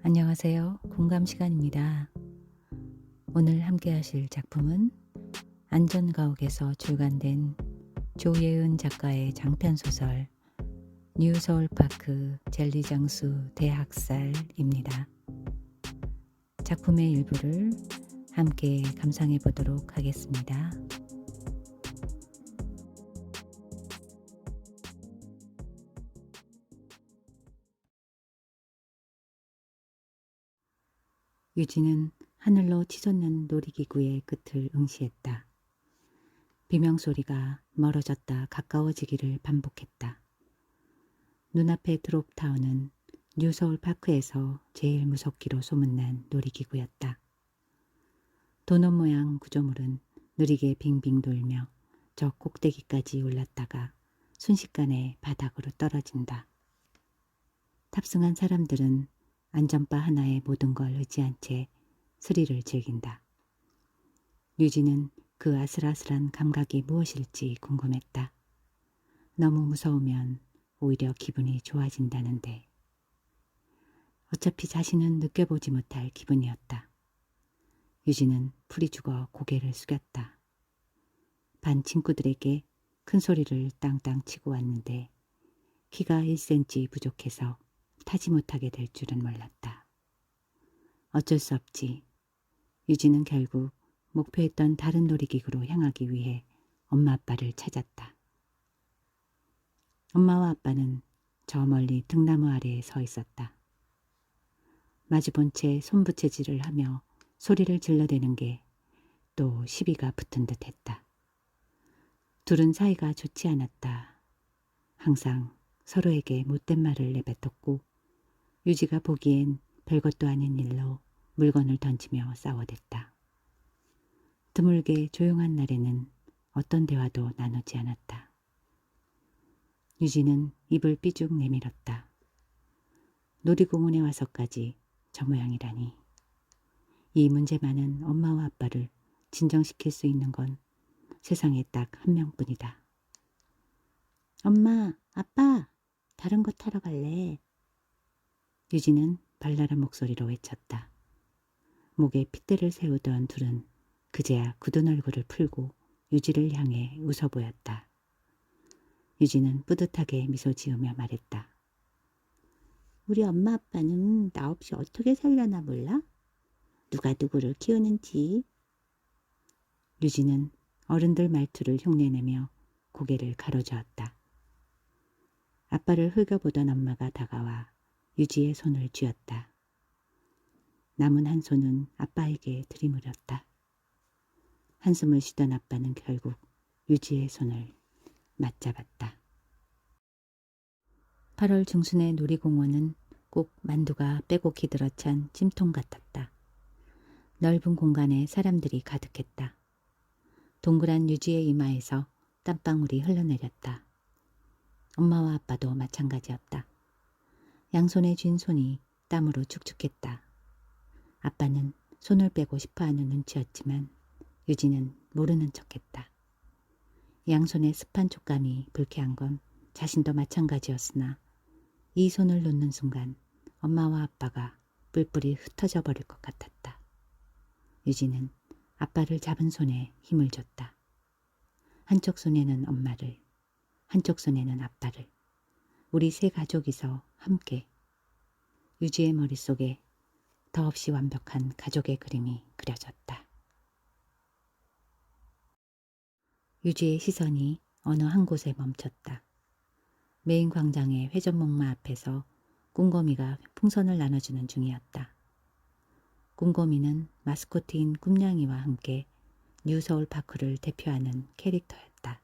안녕하세요. 공감 시간입니다. 오늘 함께 하실 작품은 안전가옥에서 출간된 조예은 작가의 장편소설 뉴서울파크 젤리장수 대학살입니다. 작품의 일부를 함께 감상해 보도록 하겠습니다. 유진은 하늘로 치솟는 놀이기구의 끝을 응시했다. 비명소리가 멀어졌다 가까워지기를 반복했다. 눈앞의 드롭타운은 뉴서울파크에서 제일 무섭기로 소문난 놀이기구였다. 도넛 모양 구조물은 느리게 빙빙 돌며 저 꼭대기까지 올랐다가 순식간에 바닥으로 떨어진다. 탑승한 사람들은 안전바 하나에 모든 걸 의지한 채 스릴을 즐긴다. 유진은 그 아슬아슬한 감각이 무엇일지 궁금했다. 너무 무서우면 오히려 기분이 좋아진다는데. 어차피 자신은 느껴보지 못할 기분이었다. 유진은 풀이 죽어 고개를 숙였다. 반 친구들에게 큰 소리를 땅땅 치고 왔는데 키가 1cm 부족해서 타지 못하게 될 줄은 몰랐다. 어쩔 수 없지. 유진은 결국 목표했던 다른 놀이기구로 향하기 위해 엄마 아빠를 찾았다. 엄마와 아빠는 저 멀리 등나무 아래에 서 있었다. 마주본 채 손부채질을 하며 소리를 질러대는 게 또 시비가 붙은 듯 했다. 둘은 사이가 좋지 않았다. 항상 서로에게 못된 말을 내뱉었고 유지가 보기엔 별것도 아닌 일로 물건을 던지며 싸워댔다. 드물게 조용한 날에는 어떤 대화도 나누지 않았다. 유지는 입을 삐죽 내밀었다. 놀이공원에 와서까지 저 모양이라니. 이 문제 많은 엄마와 아빠를 진정시킬 수 있는 건 세상에 딱 한 명뿐이다. 엄마, 아빠, 다른 거 타러 갈래? 유진은 발랄한 목소리로 외쳤다. 목에 핏대를 세우던 둘은 그제야 굳은 얼굴을 풀고 유지를 향해 웃어 보였다. 유진은 뿌듯하게 미소 지으며 말했다. 우리 엄마 아빠는 나 없이 어떻게 살려나 몰라? 누가 누구를 키우는지. 유진은 어른들 말투를 흉내내며 고개를 가로저었다. 아빠를 흘겨보던 엄마가 다가와 유지의 손을 쥐었다. 남은 한 손은 아빠에게 들이물었다. 한숨을 쉬던 아빠는 결국 유지의 손을 맞잡았다. 8월 중순의 놀이공원은 꼭 만두가 빼곡히 들어찬 찜통 같았다. 넓은 공간에 사람들이 가득했다. 동그란 유지의 이마에서 땀방울이 흘러내렸다. 엄마와 아빠도 마찬가지였다. 양손에 쥔 손이 땀으로 축축했다. 아빠는 손을 빼고 싶어하는 눈치였지만 유진은 모르는 척했다. 양손의 습한 촉감이 불쾌한 건 자신도 마찬가지였으나 이 손을 놓는 순간 엄마와 아빠가 뿔뿔이 흩어져 버릴 것 같았다. 유진은 아빠를 잡은 손에 힘을 줬다. 한쪽 손에는 엄마를, 한쪽 손에는 아빠를, 우리 세 가족이서 함께. 유지의 머릿속에 더없이 완벽한 가족의 그림이 그려졌다. 유지의 시선이 어느 한 곳에 멈췄다. 메인 광장의 회전목마 앞에서 꿈거미가 풍선을 나눠주는 중이었다. 꿈거미는 마스코트인 꿈냥이와 함께 뉴서울파크를 대표하는 캐릭터였다.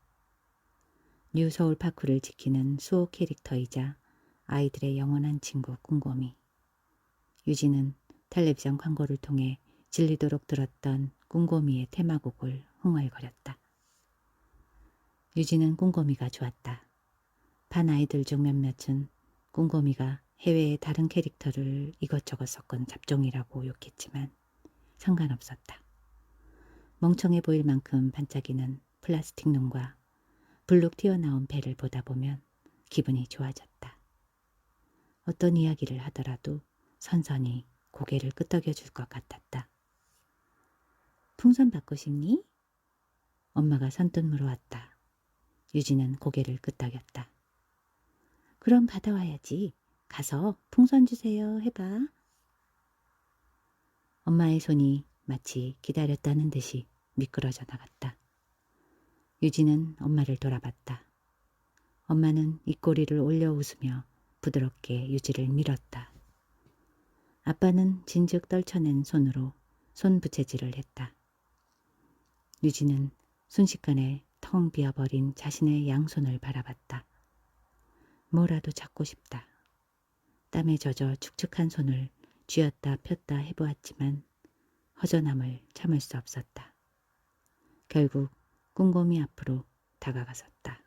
뉴서울파크를 지키는 수호 캐릭터이자 아이들의 영원한 친구 꿈거미. 유진은 텔레비전 광고를 통해 질리도록 들었던 꿈거미의 테마곡을 흥얼거렸다. 유진은 꿈거미가 좋았다. 반 아이들 중 몇몇은 꿈거미가 해외의 다른 캐릭터를 이것저것 섞은 잡종이라고 욕했지만 상관없었다. 멍청해 보일 만큼 반짝이는 플라스틱 눈과 불룩 튀어나온 배를 보다 보면 기분이 좋아졌다. 어떤 이야기를 하더라도 선선히 고개를 끄덕여 줄 것 같았다. 풍선 받고 싶니? 엄마가 선뜻 물어왔다. 유진은 고개를 끄덕였다. 그럼 받아와야지. 가서 풍선 주세요 해봐. 엄마의 손이 마치 기다렸다는 듯이 미끄러져 나갔다. 유진은 엄마를 돌아봤다. 엄마는 입꼬리를 올려 웃으며 부드럽게 유지를 밀었다. 아빠는 진즉 떨쳐낸 손으로 손부채질을 했다. 유진은 순식간에 텅 비어버린 자신의 양손을 바라봤다. 뭐라도 잡고 싶다. 땀에 젖어 축축한 손을 쥐었다 폈다 해보았지만 허전함을 참을 수 없었다. 결국 꼼꼼히 앞으로 다가갔었다.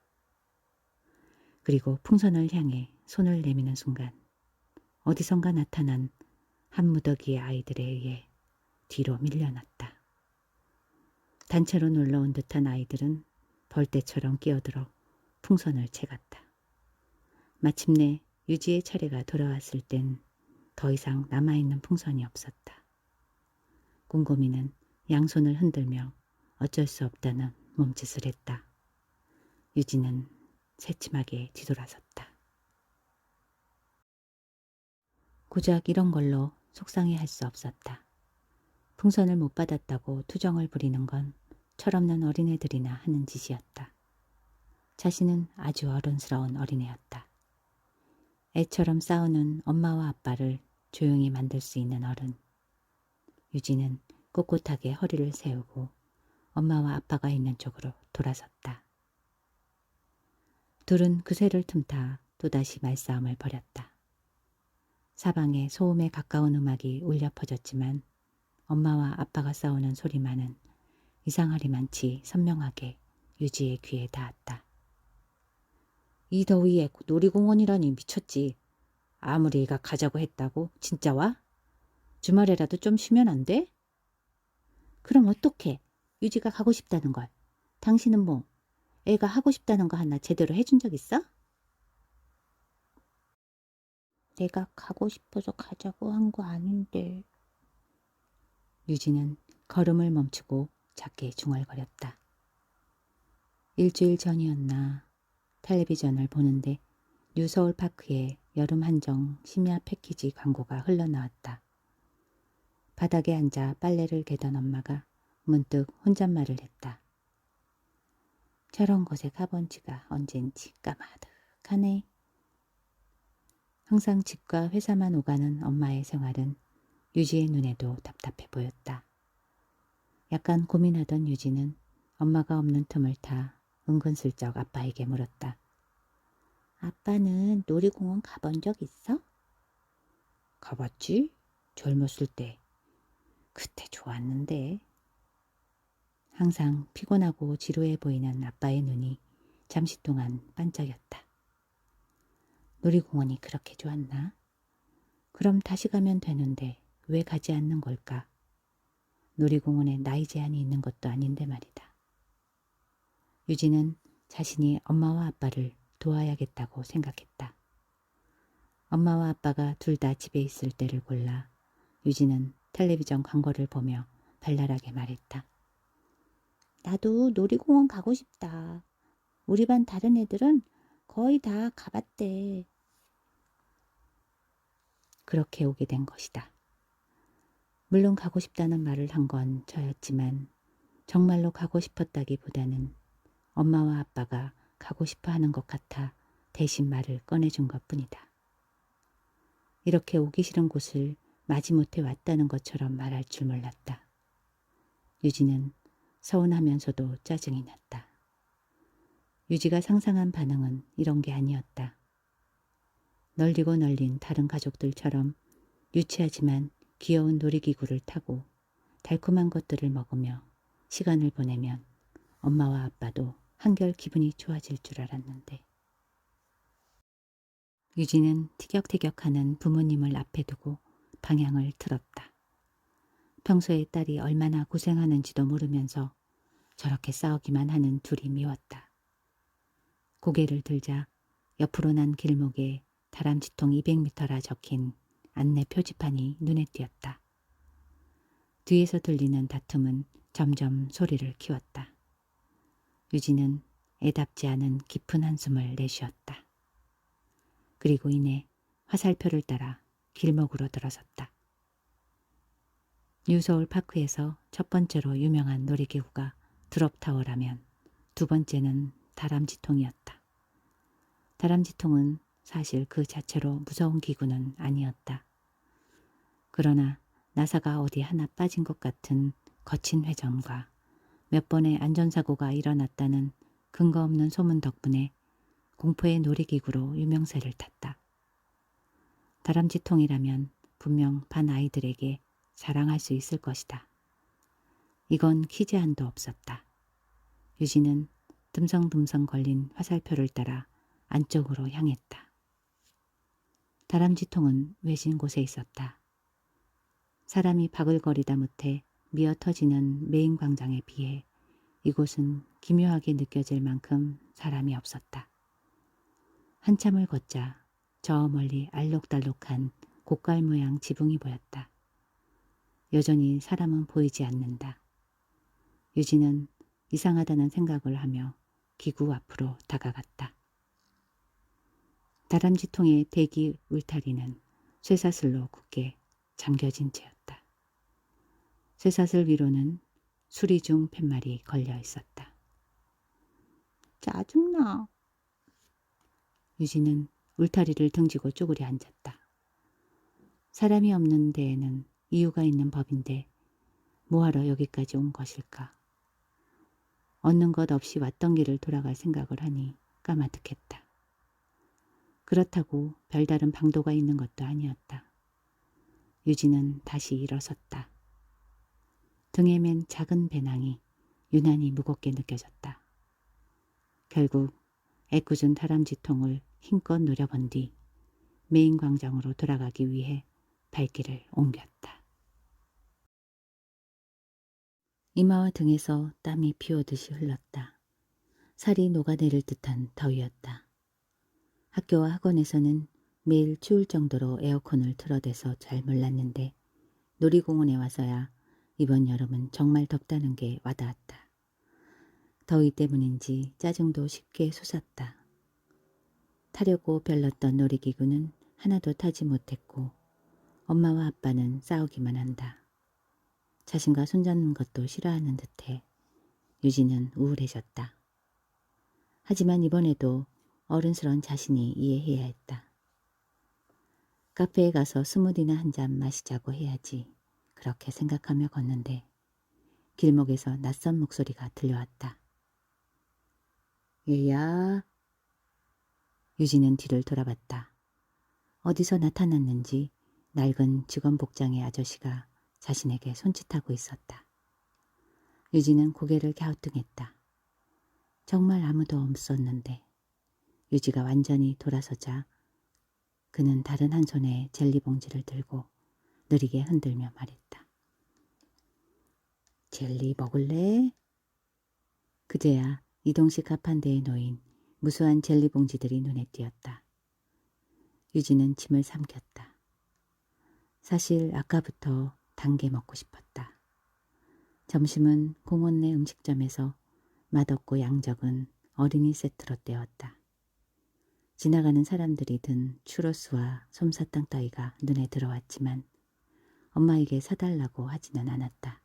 그리고 풍선을 향해 손을 내미는 순간 어디선가 나타난 한 무더기의 아이들에 의해 뒤로 밀려났다. 단체로 놀러온 듯한 아이들은 벌떼처럼 끼어들어 풍선을 채갔다. 마침내 유지의 차례가 돌아왔을 땐 더 이상 남아있는 풍선이 없었다. 꼼꼼이는 양손을 흔들며 어쩔 수 없다는 몸짓을 했다. 유지는 새침하게 뒤돌아섰다. 고작 이런 걸로 속상해할 수 없었다. 풍선을 못 받았다고 투정을 부리는 건 철없는 어린애들이나 하는 짓이었다. 자신은 아주 어른스러운 어린애였다. 애처럼 싸우는 엄마와 아빠를 조용히 만들 수 있는 어른. 유진은 꼿꼿하게 허리를 세우고 엄마와 아빠가 있는 쪽으로 돌아섰다. 둘은 그새를 틈타 또다시 말싸움을 벌였다. 사방에 소음에 가까운 음악이 울려 퍼졌지만 엄마와 아빠가 싸우는 소리만은 이상하리만치 선명하게 유지의 귀에 닿았다. 이 더위에 놀이공원이라니 미쳤지. 아무리 애가 가자고 했다고 진짜 와? 주말에라도 좀 쉬면 안 돼? 그럼 어떡해? 유지가 가고 싶다는 걸. 당신은 뭐 애가 하고 싶다는 거 하나 제대로 해준 적 있어? 내가 가고 싶어서 가자고 한 거 아닌데. 유지는 걸음을 멈추고 작게 중얼거렸다. 일주일 전이었나 텔레비전을 보는데 뉴서울파크의 여름 한정 심야 패키지 광고가 흘러나왔다. 바닥에 앉아 빨래를 개던 엄마가 문득 혼잣말을 했다. 저런 곳에 가본 지가 언젠지 까마득하네. 항상 집과 회사만 오가는 엄마의 생활은 유지의 눈에도 답답해 보였다. 약간 고민하던 유지는 엄마가 없는 틈을 타 은근슬쩍 아빠에게 물었다. 아빠는 놀이공원 가본 적 있어? 가봤지? 젊었을 때. 그때 좋았는데. 항상 피곤하고 지루해 보이는 아빠의 눈이 잠시 동안 반짝였다. 놀이공원이 그렇게 좋았나? 그럼 다시 가면 되는데 왜 가지 않는 걸까? 놀이공원에 나이 제한이 있는 것도 아닌데 말이다. 유진은 자신이 엄마와 아빠를 도와야겠다고 생각했다. 엄마와 아빠가 둘 다 집에 있을 때를 골라 유진은 텔레비전 광고를 보며 발랄하게 말했다. 나도 놀이공원 가고 싶다. 우리 반 다른 애들은 거의 다 가봤대. 그렇게 오게 된 것이다. 물론 가고 싶다는 말을 한 건 저였지만 정말로 가고 싶었다기보다는 엄마와 아빠가 가고 싶어 하는 것 같아 대신 말을 꺼내준 것뿐이다. 이렇게 오기 싫은 곳을 마지못해 왔다는 것처럼 말할 줄 몰랐다. 유지는 서운하면서도 짜증이 났다. 유지가 상상한 반응은 이런 게 아니었다. 널리고 널린 다른 가족들처럼 유치하지만 귀여운 놀이기구를 타고 달콤한 것들을 먹으며 시간을 보내면 엄마와 아빠도 한결 기분이 좋아질 줄 알았는데. 유지는 티격태격하는 부모님을 앞에 두고 방향을 틀었다. 평소에 딸이 얼마나 고생하는지도 모르면서 저렇게 싸우기만 하는 둘이 미웠다. 고개를 들자 옆으로 난 길목에 다람쥐통 200m라 적힌 안내 표지판이 눈에 띄었다. 뒤에서 들리는 다툼은 점점 소리를 키웠다. 유진은 애답지 않은 깊은 한숨을 내쉬었다. 그리고 이내 화살표를 따라 길목으로 들어섰다. 뉴서울 파크에서 첫 번째로 유명한 놀이기구가 드롭타워라면 두 번째는 다람쥐통이었다. 다람쥐통은 사실 그 자체로 무서운 기구는 아니었다. 그러나 나사가 어디 하나 빠진 것 같은 거친 회전과 몇 번의 안전사고가 일어났다는 근거 없는 소문 덕분에 공포의 놀이기구로 유명세를 탔다. 다람쥐통이라면 분명 반 아이들에게 자랑할 수 있을 것이다. 이건 키 제한도 없었다. 유진은 듬성듬성 걸린 화살표를 따라 안쪽으로 향했다. 다람쥐통은 외진 곳에 있었다. 사람이 바글거리다 못해 미어터지는 메인 광장에 비해 이곳은 기묘하게 느껴질 만큼 사람이 없었다. 한참을 걷자 저 멀리 알록달록한 고깔 모양 지붕이 보였다. 여전히 사람은 보이지 않는다. 유진은 이상하다는 생각을 하며 기구 앞으로 다가갔다. 다람쥐통의 대기 울타리는 쇠사슬로 굳게 잠겨진 채였다. 쇠사슬 위로는 수리중 팻말이 걸려 있었다. 짜증나. 유진은 울타리를 등지고 쪼그려 앉았다. 사람이 없는 데에는 이유가 있는 법인데 뭐하러 여기까지 온 것일까? 얻는 것 없이 왔던 길을 돌아갈 생각을 하니 까마득했다. 그렇다고 별다른 방도가 있는 것도 아니었다. 유진은 다시 일어섰다. 등에 맨 작은 배낭이 유난히 무겁게 느껴졌다. 결국 애꿎은 다람쥐통을 힘껏 노려본 뒤 메인 광장으로 돌아가기 위해 발길을 옮겼다. 이마와 등에서 땀이 피오듯이 흘렀다. 살이 녹아내릴 듯한 더위였다. 학교와 학원에서는 매일 추울 정도로 에어컨을 틀어대서 잘 몰랐는데 놀이공원에 와서야 이번 여름은 정말 덥다는 게 와닿았다. 더위 때문인지 짜증도 쉽게 솟았다. 타려고 별렀던 놀이기구는 하나도 타지 못했고 엄마와 아빠는 싸우기만 한다. 자신과 손잡는 것도 싫어하는 듯해 유진은 우울해졌다. 하지만 이번에도 어른스러운 자신이 이해해야 했다. 카페에 가서 스무디나 한 잔 마시자고 해야지. 그렇게 생각하며 걷는데 길목에서 낯선 목소리가 들려왔다. 얘야. 유진은 뒤를 돌아봤다. 어디서 나타났는지 낡은 직원 복장의 아저씨가 자신에게 손짓하고 있었다. 유진은 고개를 갸우뚱했다. 정말 아무도 없었는데 유지가 완전히 돌아서자 그는 다른 한 손에 젤리 봉지를 들고 느리게 흔들며 말했다. 젤리 먹을래? 그제야 이동식 가판대에 놓인 무수한 젤리 봉지들이 눈에 띄었다. 유진은 침을 삼켰다. 사실 아까부터 단 게 먹고 싶었다. 점심은 공원 내 음식점에서 맛없고 양적은 어린이 세트로 때웠다. 지나가는 사람들이 든 추로스와 솜사탕 따위가 눈에 들어왔지만 엄마에게 사달라고 하지는 않았다.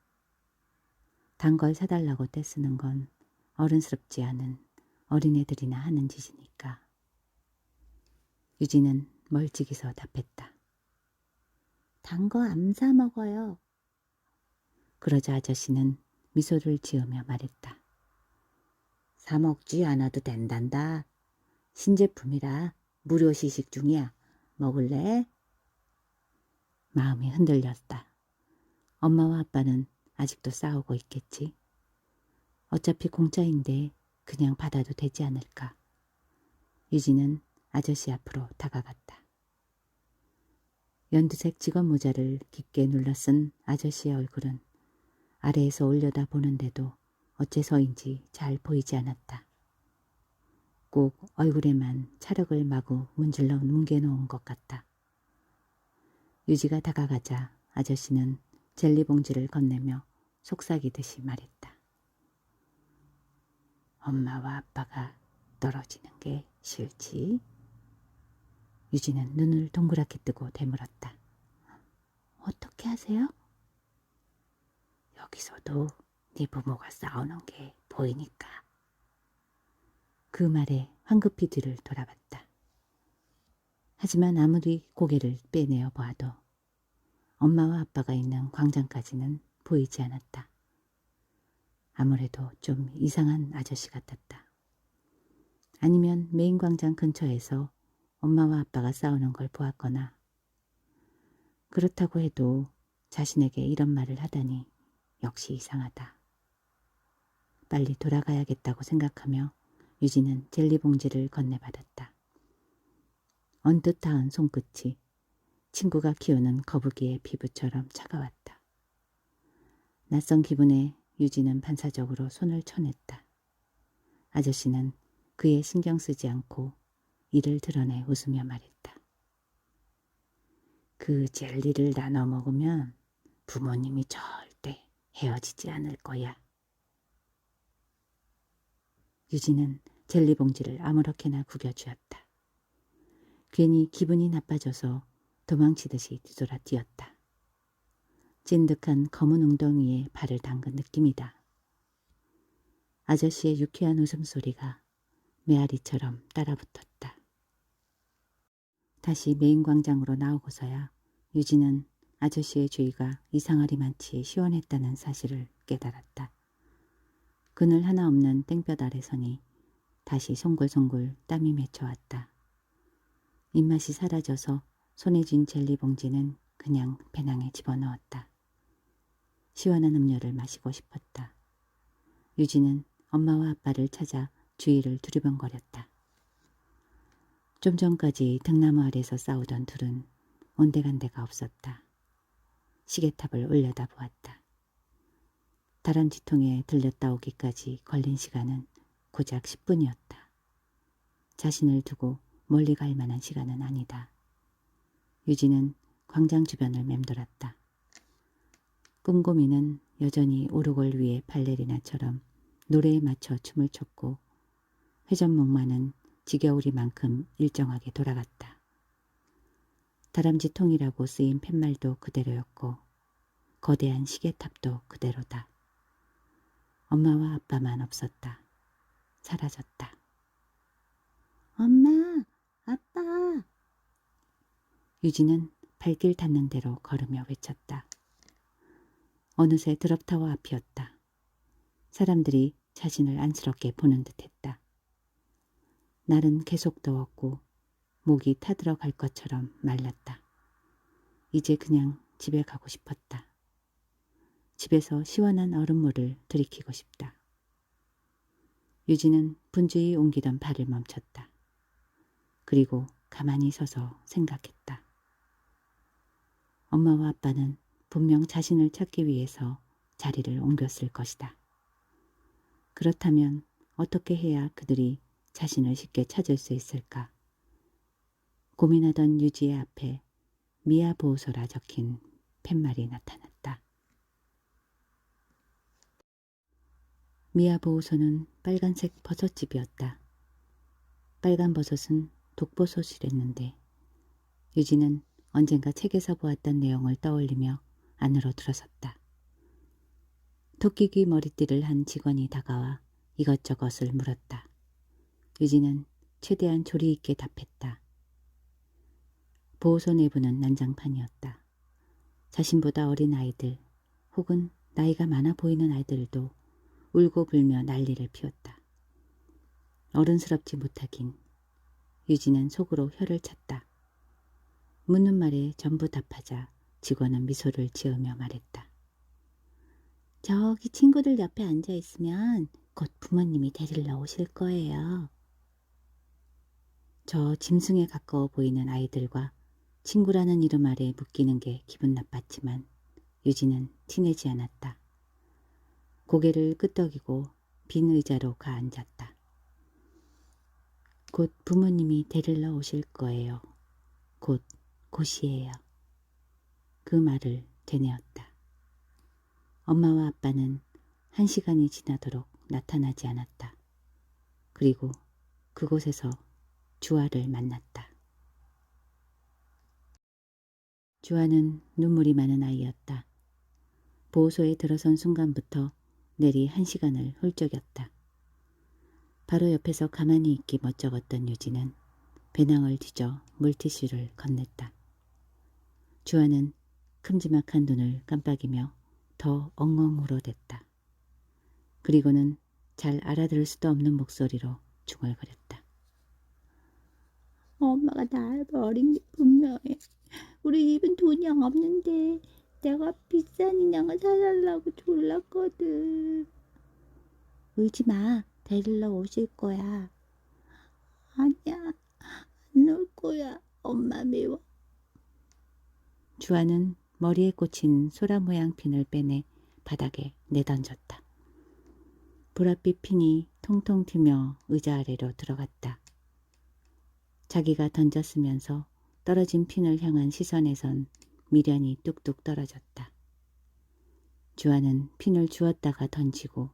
단 걸 사달라고 떼쓰는 건 어른스럽지 않은 어린애들이나 하는 짓이니까. 유진은 멀찍이서 답했다. 단 거 안 사 먹어요. 그러자 아저씨는 미소를 지으며 말했다. 사 먹지 않아도 된단다. 신제품이라 무료 시식 중이야. 먹을래? 마음이 흔들렸다. 엄마와 아빠는 아직도 싸우고 있겠지. 어차피 공짜인데 그냥 받아도 되지 않을까. 유진은 아저씨 앞으로 다가갔다. 연두색 직원 모자를 깊게 눌러쓴 아저씨의 얼굴은 아래에서 올려다 보는데도 어째서인지 잘 보이지 않았다. 꼭 얼굴에만 찰흙을 마구 문질러 뭉개놓은 것 같다. 유지가 다가가자 아저씨는 젤리 봉지를 건네며 속삭이듯이 말했다. 엄마와 아빠가 떨어지는 게 싫지? 유지는 눈을 동그랗게 뜨고 되물었다. 어떻게 하세요? 여기서도 네 부모가 싸우는 게 보이니까. 그 말에 황급히 뒤를 돌아봤다. 하지만 아무리 고개를 빼내어 보아도 엄마와 아빠가 있는 광장까지는 보이지 않았다. 아무래도 좀 이상한 아저씨 같았다. 아니면 메인 광장 근처에서 엄마와 아빠가 싸우는 걸 보았거나, 그렇다고 해도 자신에게 이런 말을 하다니 역시 이상하다. 빨리 돌아가야겠다고 생각하며 유지는 젤리 봉지를 건네받았다. 언뜻 닿은 손끝이 친구가 키우는 거북이의 피부처럼 차가웠다. 낯선 기분에 유지는 반사적으로 손을 쳐냈다. 아저씨는 그의 신경 쓰지 않고 이를 드러내 웃으며 말했다. 그 젤리를 나눠 먹으면 부모님이 절대 헤어지지 않을 거야. 유지는 젤리 봉지를 아무렇게나 구겨주었다. 괜히 기분이 나빠져서 도망치듯이 뒤돌아 뛰었다. 찐득한 검은 웅덩이에 발을 담근 느낌이다. 아저씨의 유쾌한 웃음소리가 메아리처럼 따라붙었다. 다시 메인 광장으로 나오고서야 유지는 아저씨의 주위가 이상하리만치 시원했다는 사실을 깨달았다. 그늘 하나 없는 땡볕 아래 서니 다시 송골송골 땀이 맺혀왔다. 입맛이 사라져서 손에 쥔 젤리 봉지는 그냥 배낭에 집어넣었다. 시원한 음료를 마시고 싶었다. 유지는 엄마와 아빠를 찾아 주위를 두리번거렸다. 좀 전까지 등나무 아래서 싸우던 둘은 온데간데가 없었다. 시계탑을 올려다 보았다. 다람쥐통에 들렸다 오기까지 걸린 시간은 고작 10분이었다. 자신을 두고 멀리 갈 만한 시간은 아니다. 유지는 광장 주변을 맴돌았다. 꿈고미는 여전히 오르골 위에 발레리나처럼 노래에 맞춰 춤을 췄고, 회전목마는 지겨우리만큼 일정하게 돌아갔다. 다람쥐통이라고 쓰인 팻말도 그대로였고 거대한 시계탑도 그대로다. 엄마와 아빠만 없었다. 사라졌다. 엄마, 아빠. 유지는 발길 닿는 대로 걸으며 외쳤다. 어느새 드롭타워 앞이었다. 사람들이 자신을 안쓰럽게 보는 듯했다. 날은 계속 더웠고 목이 타들어갈 것처럼 말랐다. 이제 그냥 집에 가고 싶었다. 집에서 시원한 얼음물을 들이키고 싶다. 유지는 분주히 옮기던 발을 멈췄다. 그리고 가만히 서서 생각했다. 엄마와 아빠는 분명 자신을 찾기 위해서 자리를 옮겼을 것이다. 그렇다면 어떻게 해야 그들이 자신을 쉽게 찾을 수 있을까? 고민하던 유지의 앞에 미아 보호소라 적힌 팻말이 나타났다. 미아 보호소는 빨간색 버섯집이었다. 빨간 버섯은 독버섯이랬는데 유지는 언젠가 책에서 보았던 내용을 떠올리며 안으로 들어섰다. 토끼귀 머리띠를 한 직원이 다가와 이것저것을 물었다. 유지는 최대한 조리 있게 답했다. 보호소 내부는 난장판이었다. 자신보다 어린 아이들 혹은 나이가 많아 보이는 아이들도 울고 불며 난리를 피웠다. 어른스럽지 못하긴. 유지는 속으로 혀를 찼다. 묻는 말에 전부 답하자 직원은 미소를 지으며 말했다. 저기 친구들 옆에 앉아 있으면 곧 부모님이 데리러 오실 거예요. 저 짐승에 가까워 보이는 아이들과 친구라는 이름 아래 묶이는 게 기분 나빴지만 유지는 티내지 않았다. 고개를 끄덕이고 빈 의자로 가 앉았다. 곧 부모님이 데리러 오실 거예요. 곧이에요. 그 말을 되뇌었다. 엄마와 아빠는 1시간이 지나도록 나타나지 않았다. 그리고 그곳에서 주아를 만났다. 주아는 눈물이 많은 아이였다. 보호소에 들어선 순간부터 내리 1시간을 훌쩍였다. 바로 옆에서 가만히 있기 멋쩍었던 유진은 배낭을 뒤져 물티슈를 건넸다. 주아는 큼지막한 눈을 깜빡이며 더 엉엉 울어댔다. 그리고는 잘 알아들을 수도 없는 목소리로 중얼거렸다. 엄마가 날 버린 게 분명해. 우리 집은 돈이 없는데 내가 비싼 인형을 사달라고 졸랐거든. 울지 마. 데리러 오실 거야. 아니야. 안 올 거야. 엄마 미워. 주아는 머리에 꽂힌 소라 모양 핀을 빼내 바닥에 내던졌다. 보랏빛 핀이 통통 튀며 의자 아래로 들어갔다. 자기가 던졌으면서 떨어진 핀을 향한 시선에선 미련이 뚝뚝 떨어졌다. 주아는 핀을 주었다가 던지고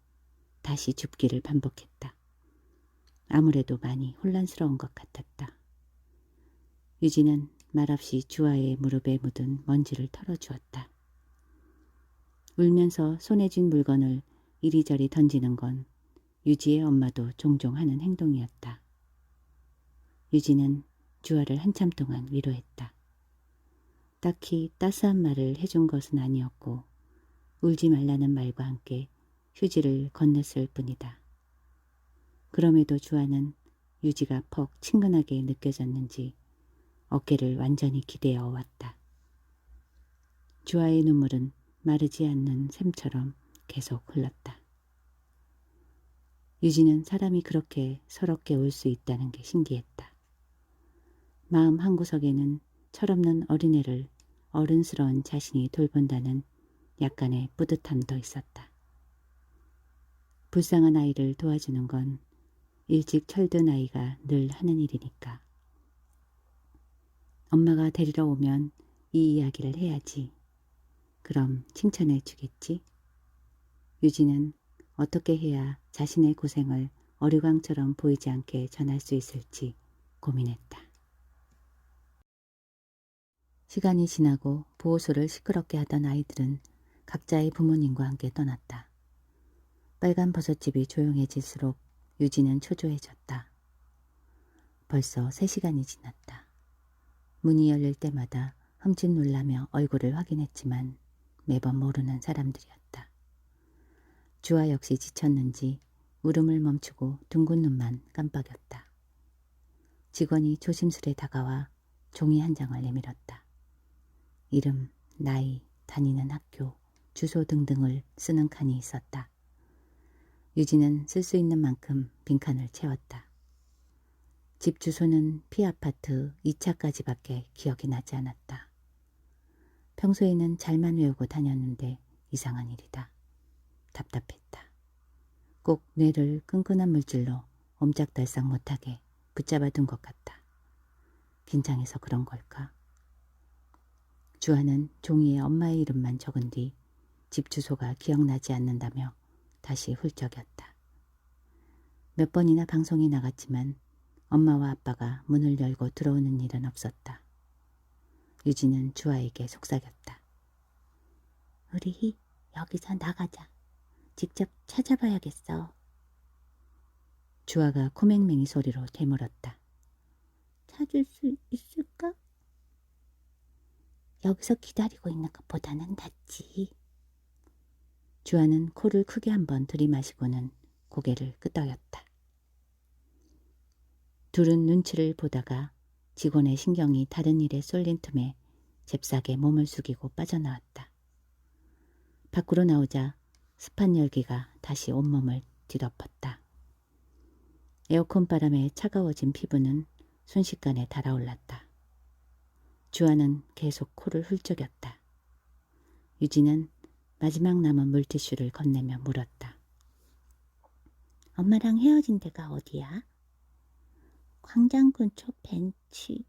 다시 줍기를 반복했다. 아무래도 많이 혼란스러운 것 같았다. 유진은 말없이 주아의 무릎에 묻은 먼지를 털어주었다. 울면서 손에 쥔 물건을 이리저리 던지는 건 유지의 엄마도 종종 하는 행동이었다. 유진은 주아를 한참 동안 위로했다. 딱히 따스한 말을 해준 것은 아니었고 울지 말라는 말과 함께 휴지를 건넸을 뿐이다. 그럼에도 주아는 유지가 퍽 친근하게 느껴졌는지 어깨를 완전히 기대어 왔다. 주아의 눈물은 마르지 않는 샘처럼 계속 흘렀다. 유진은 사람이 그렇게 서럽게 울 수 있다는 게 신기했다. 마음 한구석에는 철없는 어린애를 어른스러운 자신이 돌본다는 약간의 뿌듯함도 있었다. 불쌍한 아이를 도와주는 건 일찍 철든 아이가 늘 하는 일이니까. 엄마가 데리러 오면 이 이야기를 해야지. 그럼 칭찬해 주겠지? 유진은 어떻게 해야 자신의 고생을 어류강처럼 보이지 않게 전할 수 있을지 고민했다. 시간이 지나고 보호소를 시끄럽게 하던 아이들은 각자의 부모님과 함께 떠났다. 빨간 버섯집이 조용해질수록 유진은 초조해졌다. 벌써 3시간이 지났다. 문이 열릴 때마다 흠칫 놀라며 얼굴을 확인했지만 매번 모르는 사람들이었다. 주아 역시 지쳤는지 울음을 멈추고 둥근 눈만 깜빡였다. 직원이 조심스레 다가와 종이 한 장을 내밀었다. 이름, 나이, 다니는 학교, 주소 등등을 쓰는 칸이 있었다. 유진은 쓸 수 있는 만큼 빈칸을 채웠다. 집 주소는 P아파트 2차까지밖에 기억이 나지 않았다. 평소에는 잘만 외우고 다녔는데 이상한 일이다. 답답했다. 꼭 뇌를 끈끈한 물질로 옴짝달싹 못하게 붙잡아 둔 것 같다. 긴장해서 그런 걸까? 주아는 종이에 엄마의 이름만 적은 뒤 집 주소가 기억나지 않는다며 다시 훌쩍였다. 몇 번이나 방송이 나갔지만 엄마와 아빠가 문을 열고 들어오는 일은 없었다. 유진은 주아에게 속삭였다. 우리 여기서 나가자. 직접 찾아봐야겠어. 주아가 코맹맹이 소리로 되물었다. 찾을 수 있을까? 여기서 기다리고 있는 것보다는 낫지. 주아는 코를 크게 한번 들이마시고는 고개를 끄덕였다. 둘은 눈치를 보다가 직원의 신경이 다른 일에 쏠린 틈에 잽싸게 몸을 숙이고 빠져나왔다. 밖으로 나오자 습한 열기가 다시 온몸을 뒤덮었다. 에어컨 바람에 차가워진 피부는 순식간에 달아올랐다. 주아는 계속 코를 훌쩍였다. 유진은 마지막 남은 물티슈를 건네며 물었다. 엄마랑 헤어진 데가 어디야? 광장 근처 벤치.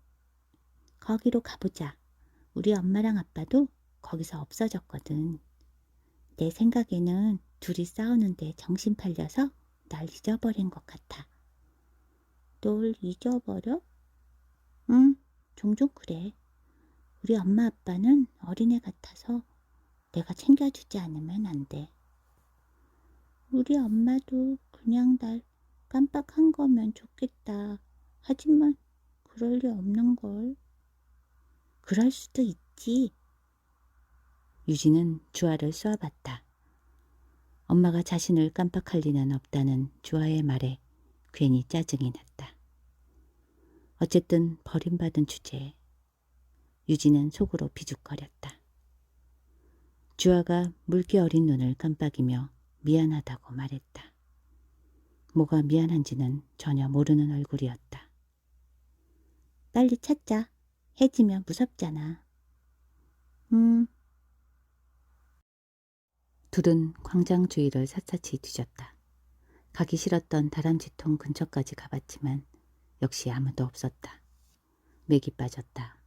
거기로 가보자. 우리 엄마랑 아빠도 거기서 없어졌거든. 내 생각에는 둘이 싸우는데 정신 팔려서 날 잊어버린 것 같아. 널 잊어버려? 응, 종종 그래. 우리 엄마 아빠는 어린애 같아서 내가 챙겨주지 않으면 안 돼. 우리 엄마도 그냥 날 깜빡한 거면 좋겠다. 하지만 그럴 리 없는 걸. 그럴 수도 있지. 유진은 주아를 쏘아봤다. 엄마가 자신을 깜빡할 리는 없다는 주아의 말에 괜히 짜증이 났다. 어쨌든 버림받은 주제에 유진은 속으로 비죽거렸다. 주아가 물기 어린 눈을 깜빡이며 미안하다고 말했다. 뭐가 미안한지는 전혀 모르는 얼굴이었다. 빨리 찾자. 해지면 무섭잖아. 둘은 광장 주위를 샅샅이 뒤졌다. 가기 싫었던 다람쥐통 근처까지 가봤지만 역시 아무도 없었다. 맥이 빠졌다.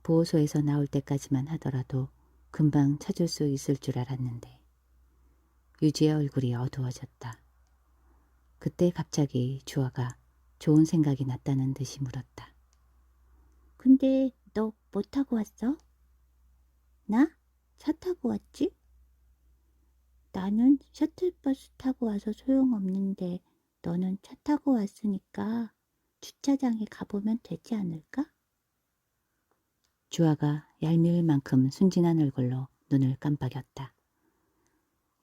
보호소에서 나올 때까지만 하더라도 금방 찾을 수 있을 줄 알았는데 유지의 얼굴이 어두워졌다. 그때 갑자기 주아가 좋은 생각이 났다는 듯이 물었다. 근데 너 뭐 타고 왔어? 나? 차 타고 왔지? 나는 셔틀버스 타고 와서 소용없는데 너는 차 타고 왔으니까 주차장에 가보면 되지 않을까? 주아가 얄미울 만큼 순진한 얼굴로 눈을 깜빡였다.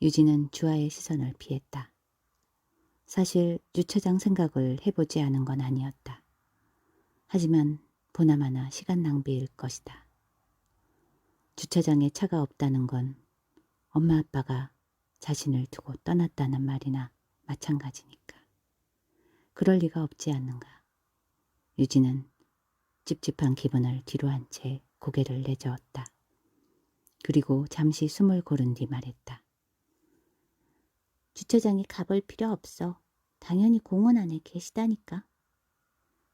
유진은 주아의 시선을 피했다. 사실 주차장 생각을 해보지 않은 건 아니었다. 하지만 보나마나 시간 낭비일 것이다. 주차장에 차가 없다는 건 엄마 아빠가 자신을 두고 떠났다는 말이나 마찬가지니까. 그럴 리가 없지 않는가. 유진은 찝찝한 기분을 뒤로한 채 고개를 내저었다. 그리고 잠시 숨을 고른 뒤 말했다. 주차장에 가볼 필요 없어. 당연히 공원 안에 계시다니까.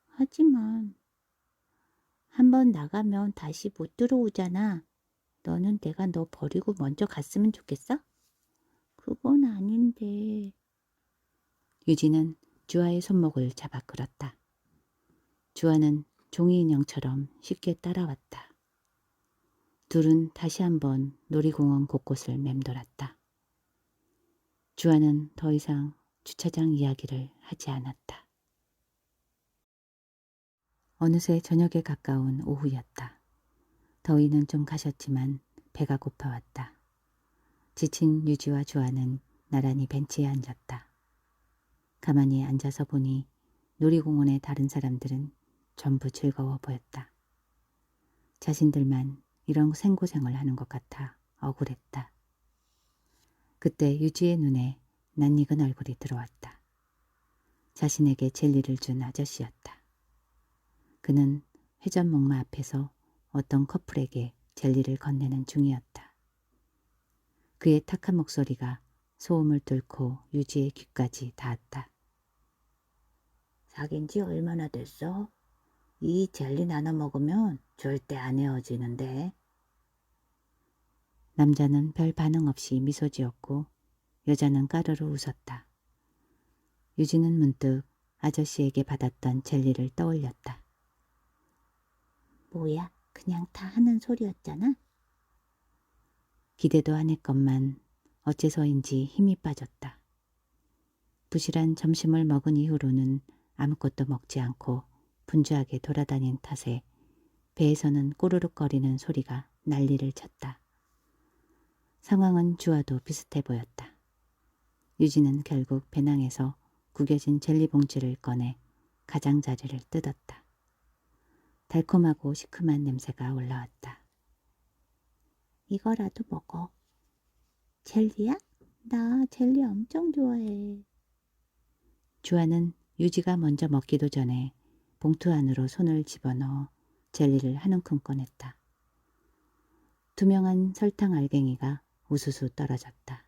하지만 한번 나가면 다시 못 들어오잖아. 너는 내가 너 버리고 먼저 갔으면 좋겠어? 그건 아닌데. 유진은 주아의 손목을 잡아 끌었다. 주아는 종이 인형처럼 쉽게 따라왔다. 둘은 다시 한번 놀이공원 곳곳을 맴돌았다. 주아는 더 이상 주차장 이야기를 하지 않았다. 어느새 저녁에 가까운 오후였다. 더위는 좀 가셨지만 배가 고파왔다. 지친 유지와 주아는 나란히 벤치에 앉았다. 가만히 앉아서 보니 놀이공원의 다른 사람들은 전부 즐거워 보였다. 자신들만 이런 생고생을 하는 것 같아 억울했다. 그때 유지의 눈에 낯익은 얼굴이 들어왔다. 자신에게 젤리를 준 아저씨였다. 그는 회전목마 앞에서 어떤 커플에게 젤리를 건네는 중이었다. 그의 탁한 목소리가 소음을 뚫고 유지의 귀까지 닿았다. 사귄 지 얼마나 됐어? 이 젤리 나눠 먹으면 절대 안 헤어지는데. 남자는 별 반응 없이 미소 지었고 여자는 까르르 웃었다. 유진은 문득 아저씨에게 받았던 젤리를 떠올렸다. 뭐야, 그냥 다 하는 소리였잖아. 기대도 안 했건만 어째서인지 힘이 빠졌다. 부실한 점심을 먹은 이후로는 아무것도 먹지 않고 분주하게 돌아다닌 탓에 배에서는 꼬르륵거리는 소리가 난리를 쳤다. 상황은 주와도 비슷해 보였다. 유진은 결국 배낭에서 구겨진 젤리 봉지를 꺼내 가장자리를 뜯었다. 달콤하고 시큼한 냄새가 올라왔다. 이거라도 먹어. 젤리야? 나 젤리 엄청 좋아해. 주아는 유지가 먼저 먹기도 전에 봉투 안으로 손을 집어넣어 젤리를 한 움큼 꺼냈다. 투명한 설탕 알갱이가 우수수 떨어졌다.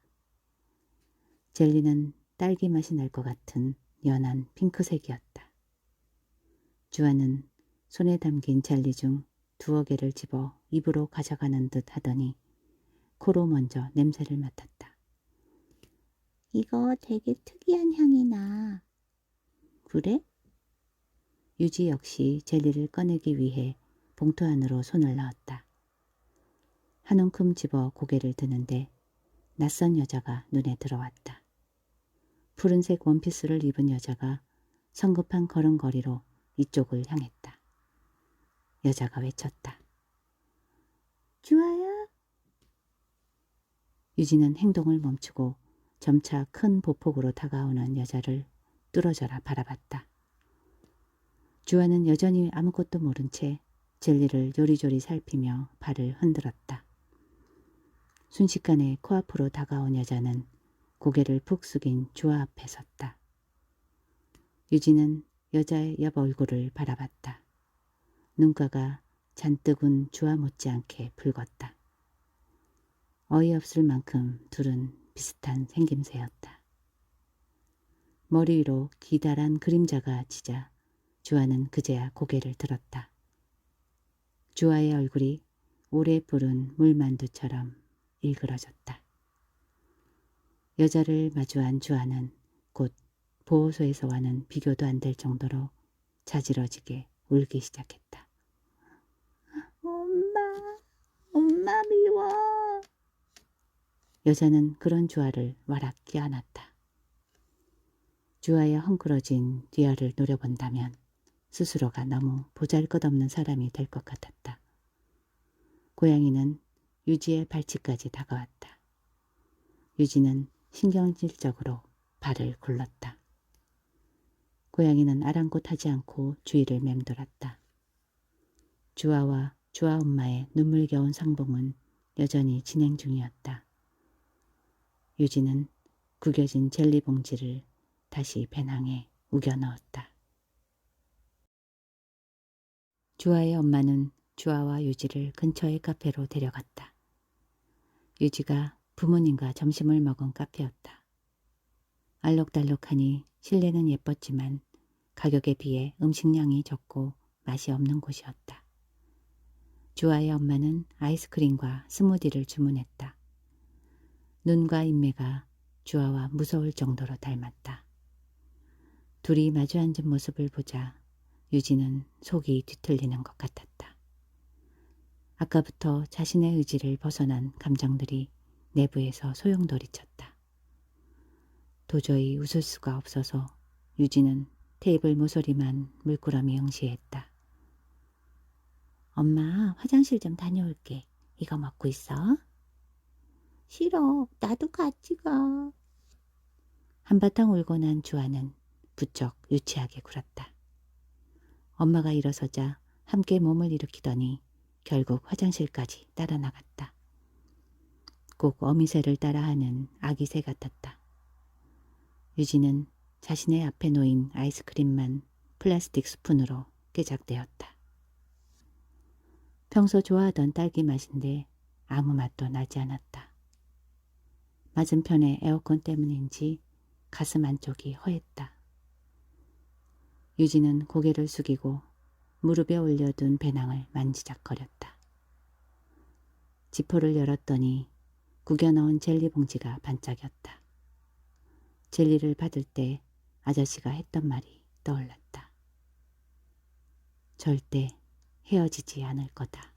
젤리는 딸기 맛이 날 것 같은 연한 핑크색이었다. 주아는 손에 담긴 젤리 중 2개를 집어 입으로 가져가는 듯 하더니 코로 먼저 냄새를 맡았다. 이거 되게 특이한 향이 나. 그래? 유지 역시 젤리를 꺼내기 위해 봉투 안으로 손을 넣었다. 한 움큼 집어 고개를 드는데 낯선 여자가 눈에 들어왔다. 푸른색 원피스를 입은 여자가 성급한 걸음걸이로 이쪽을 향했다. 여자가 외쳤다. 주아야? 유진은 행동을 멈추고 점차 큰 보폭으로 다가오는 여자를 뚫어져라 바라봤다. 주아는 여전히 아무것도 모른 채 젤리를 요리조리 살피며 발을 흔들었다. 순식간에 코앞으로 다가온 여자는 고개를 푹 숙인 주아 앞에 섰다. 유진은 여자의 옆 얼굴을 바라봤다. 눈가가 잔뜩 운 주아 못지않게 붉었다. 어이없을 만큼 둘은 비슷한 생김새였다. 머리 위로 기다란 그림자가 지자 주아는 그제야 고개를 들었다. 주아의 얼굴이 오래 불은 물만두처럼 일그러졌다. 여자를 마주한 주아는 곧 보호소에서와는 비교도 안 될 정도로 자지러지게 울기 시작했다. 엄마 미워. 여자는 그런 주아를 와락 껴안았다. 주아의 헝클어진 뒤아를 노려본다면 스스로가 너무 보잘것없는 사람이 될 것 같았다. 고양이는 유지의 발치까지 다가왔다. 유지는 신경질적으로 발을 굴렀다. 고양이는 아랑곳하지 않고 주위를 맴돌았다. 주아와 주아 엄마의 눈물겨운 상봉은 여전히 진행 중이었다. 유지는 구겨진 젤리 봉지를 다시 배낭에 우겨 넣었다. 주아의 엄마는 주아와 유지를 근처의 카페로 데려갔다. 유지가 부모님과 점심을 먹은 카페였다. 알록달록하니 실내는 예뻤지만 가격에 비해 음식량이 적고 맛이 없는 곳이었다. 주아의 엄마는 아이스크림과 스무디를 주문했다. 눈과 인매가 주아와 무서울 정도로 닮았다. 둘이 마주 앉은 모습을 보자 유지는 속이 뒤틀리는 것 같았다. 아까부터 자신의 의지를 벗어난 감정들이 내부에서 소용돌이쳤다. 도저히 웃을 수가 없어서 유지는 테이블 모서리만 물끄러미 응시했다. 엄마, 화장실 좀 다녀올게. 이거 먹고 있어. 싫어. 나도 같이 가. 한바탕 울고 난 주아는 부쩍 유치하게 굴었다. 엄마가 일어서자 함께 몸을 일으키더니 결국 화장실까지 따라 나갔다. 꼭 어미새를 따라하는 아기 새 같았다. 유지는 자신의 앞에 놓인 아이스크림만 플라스틱 스푼으로 깨작대었다. 평소 좋아하던 딸기 맛인데 아무 맛도 나지 않았다. 맞은편의 에어컨 때문인지 가슴 안쪽이 허했다. 유지는 고개를 숙이고 무릎에 올려둔 배낭을 만지작거렸다. 지퍼를 열었더니 구겨넣은 젤리 봉지가 반짝였다. 젤리를 받을 때 아저씨가 했던 말이 떠올랐다. 절대 헤어지지 않을 거다.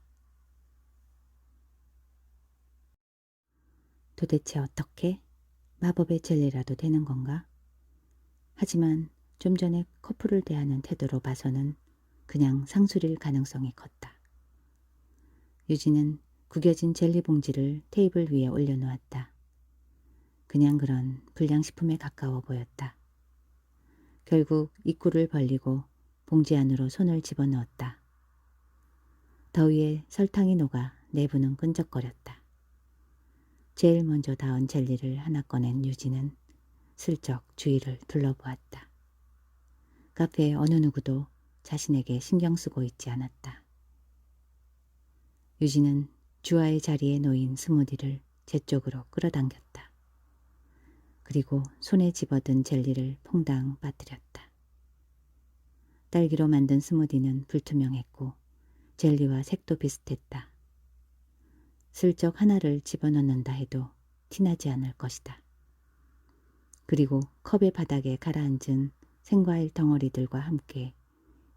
도대체 어떻게? 마법의 젤리라도 되는 건가? 하지만 좀 전에 커플을 대하는 태도로 봐서는 그냥 상술일 가능성이 컸다. 유진은 구겨진 젤리 봉지를 테이블 위에 올려놓았다. 그냥 그런 불량식품에 가까워 보였다. 결국 입구를 벌리고 봉지 안으로 손을 집어넣었다. 더위에 설탕이 녹아 내부는 끈적거렸다. 제일 먼저 닿은 젤리를 하나 꺼낸 유진은 슬쩍 주위를 둘러보았다. 카페의 어느 누구도 자신에게 신경 쓰고 있지 않았다. 유진은 주아의 자리에 놓인 스무디를 제 쪽으로 끌어당겼다. 그리고 손에 집어든 젤리를 퐁당 빠뜨렸다. 딸기로 만든 스무디는 불투명했고 젤리와 색도 비슷했다. 슬쩍 하나를 집어넣는다 해도 티나지 않을 것이다. 그리고 컵의 바닥에 가라앉은 생과일 덩어리들과 함께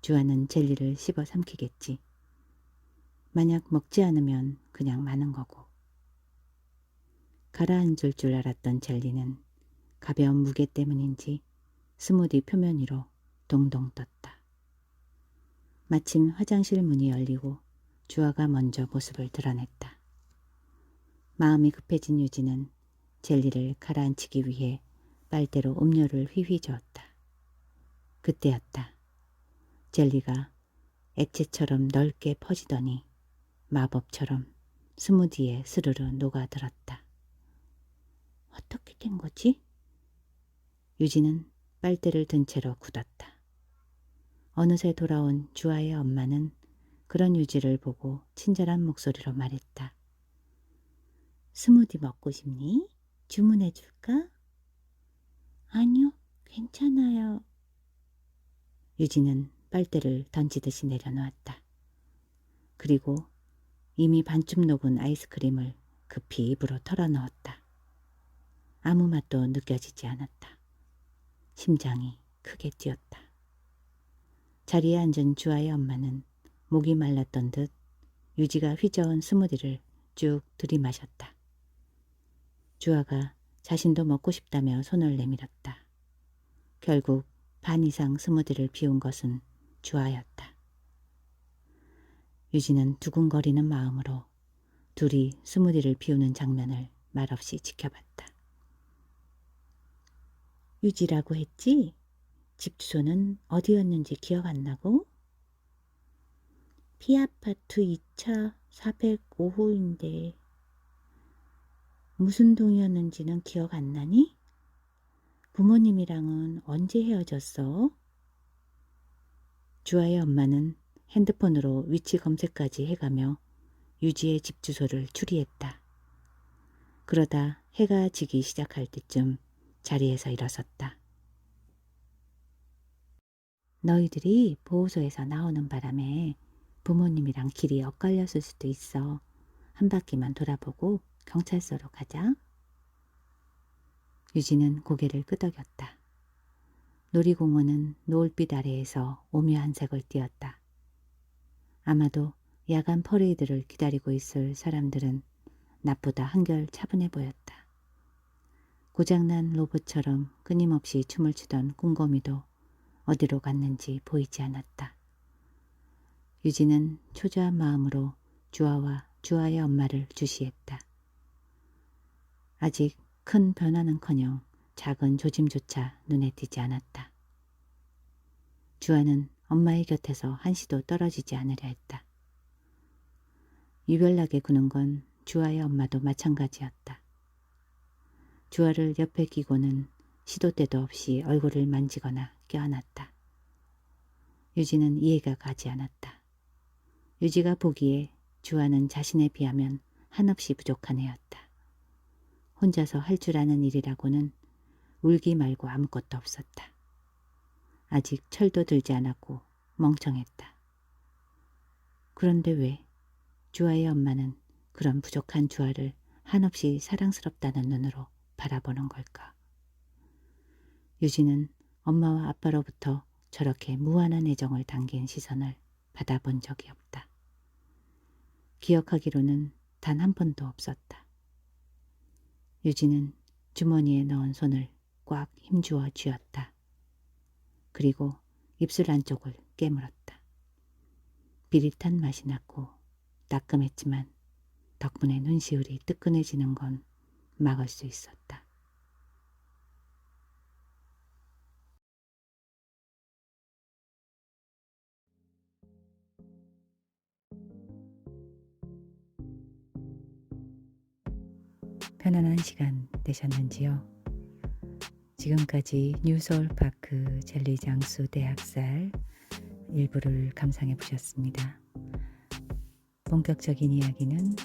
주아는 젤리를 씹어 삼키겠지. 만약 먹지 않으면 그냥 마는 거고. 가라앉을 줄 알았던 젤리는 가벼운 무게 때문인지 스무디 표면 위로 동동 떴다. 마침 화장실 문이 열리고 주아가 먼저 모습을 드러냈다. 마음이 급해진 유진은 젤리를 가라앉히기 위해 빨대로 음료를 휘휘 저었다. 그때였다. 젤리가 액체처럼 넓게 퍼지더니 마법처럼 스무디에 스르르 녹아들었다. 어떻게 된 거지? 유진은 빨대를 든 채로 굳었다. 어느새 돌아온 주아의 엄마는 그런 유지를 보고 친절한 목소리로 말했다. 스무디 먹고 싶니? 주문해 줄까? 아니요, 괜찮아요. 유진은 빨대를 던지듯이 내려놓았다. 그리고 이미 반쯤 녹은 아이스크림을 급히 입으로 털어넣었다. 아무 맛도 느껴지지 않았다. 심장이 크게 뛰었다. 자리에 앉은 주아의 엄마는 목이 말랐던 듯 유지가 휘저은 스무디를 쭉 들이마셨다. 주아가 자신도 먹고 싶다며 손을 내밀었다. 결국 반 이상 스무디를 비운 것은 주아였다. 유진은 두근거리는 마음으로 둘이 스무디를 비우는 장면을 말없이 지켜봤다. 유지라고 했지? 집 주소는 어디였는지 기억 안 나고? P아파트 2차 405호인데 무슨 동이었는지는 기억 안 나니? 부모님이랑은 언제 헤어졌어? 주아의 엄마는 핸드폰으로 위치 검색까지 해가며 유지의 집 주소를 추리했다. 그러다 해가 지기 시작할 때쯤 자리에서 일어섰다. 너희들이 보호소에서 나오는 바람에 부모님이랑 길이 엇갈렸을 수도 있어. 한 바퀴만 돌아보고 경찰서로 가자. 유진은 고개를 끄덕였다. 놀이공원은 노을빛 아래에서 오묘한 색을 띠었다. 아마도 야간 퍼레이드를 기다리고 있을 사람들은 낮보다 한결 차분해 보였다. 고장난 로봇처럼 끊임없이 춤을 추던 꿍거미도 어디로 갔는지 보이지 않았다. 유진은 초조한 마음으로 주아와 주아의 엄마를 주시했다. 아직 큰 변화는커녕 작은 조짐조차 눈에 띄지 않았다. 주아는 엄마의 곁에서 한시도 떨어지지 않으려 했다. 유별나게 구는 건 주아의 엄마도 마찬가지였다. 주아를 옆에 끼고는 시도 때도 없이 얼굴을 만지거나 껴안았다. 유지는 이해가 가지 않았다. 유지가 보기에 주아는 자신에 비하면 한없이 부족한 애였다. 혼자서 할 줄 아는 일이라고는 울기 말고 아무것도 없었다. 아직 철도 들지 않았고 멍청했다. 그런데 왜 주아의 엄마는 그런 부족한 주아를 한없이 사랑스럽다는 눈으로 바라보는 걸까? 유진은 엄마와 아빠로부터 저렇게 무한한 애정을 담긴 시선을 받아본 적이 없다. 기억하기로는 단 한 번도 없었다. 유진은 주머니에 넣은 손을 꽉 힘주어 쥐었다. 그리고 입술 안쪽을 깨물었다. 비릿한 맛이 났고 따끔했지만 덕분에 눈시울이 뜨끈해지는 건 막을 수 있었다. 편안한 시간 되셨는지요? 지금까지 뉴서울파크 젤리장수 대학살 일부를 감상해 보셨습니다. 본격적인 이야기는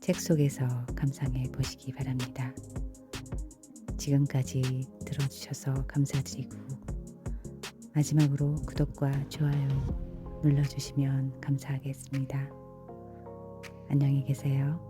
책 속에서 감상해 보시기 바랍니다. 지금까지 들어주셔서 감사드리고 마지막으로 구독과 좋아요 눌러주시면 감사하겠습니다. 안녕히 계세요.